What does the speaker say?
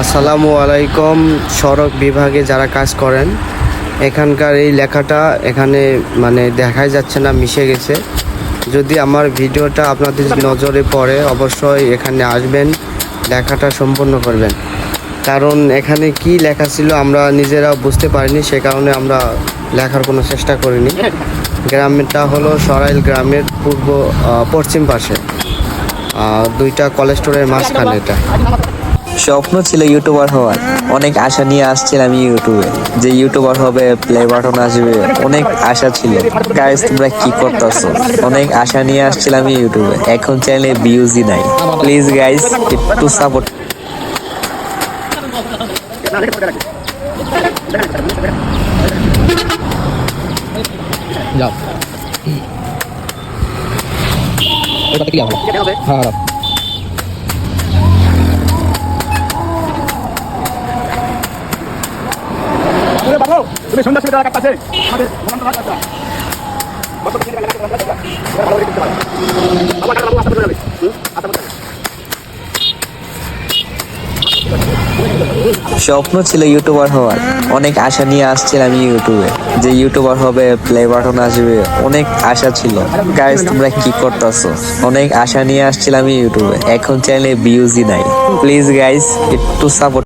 আসসালামু আলাইকুম। সড়ক বিভাগে যারা কাজ করেন, এখানকার এই লেখাটা এখানে মানে দেখাই যাচ্ছে না, মিশে গেছে। যদি আমার ভিডিওটা আপনাদের নজরে পড়ে, অবশ্যই এখানে আসবেন, লেখাটা সম্পূর্ণ করবেন। কারণ এখানে কি লেখা ছিল আমরা নিজেরাও বুঝতে পারিনি, সে কারণে আমরা লেখার কোনো চেষ্টা করিনি। গ্রামটা হলো সরাইল গ্রামের পশ্চিম পাশে, দুইটা কলেজ স্টোরের মাঝখানে এটা। স্বপ্ন ছিল ইউটিউবার হওয়ার, অনেক আশা নিয়ে আসছিলাম ইউটিউবে, যে ইউটিউবার হবে, প্লে বাটন আসবে, অনেক আশা ছিল। গাইস তোমরা কি করতেছো? অনেক আশা নিয়ে আসছিলাম ইউটিউবে, এখন চ্যানেলে ভিউজই নাই। প্লিজ গাইস একটু সাপোর্ট। যাও ওটাতে কি হবে? হ্যাঁ হ্যাঁ তুমি সন্ধ্যা থেকে টাকা কাটছে আমাদের মোটামুটি টাকা কাটছে স্বপ্ন ছিল ইউটিউবার হওয়ার, অনেক আশা নিয়ে আসছিলাম ইউটিউবে, যে ইউটিউবার হবে, প্লে বাটন আসবে, অনেক আশা ছিল। গাইস তোমরা কি করতেছো? অনেক আশা নিয়ে আসছিলাম ইউটিউবে, এখন চ্যানেলে ভিউজই নাই। প্লিজ গাইস একটু সাপোর্ট।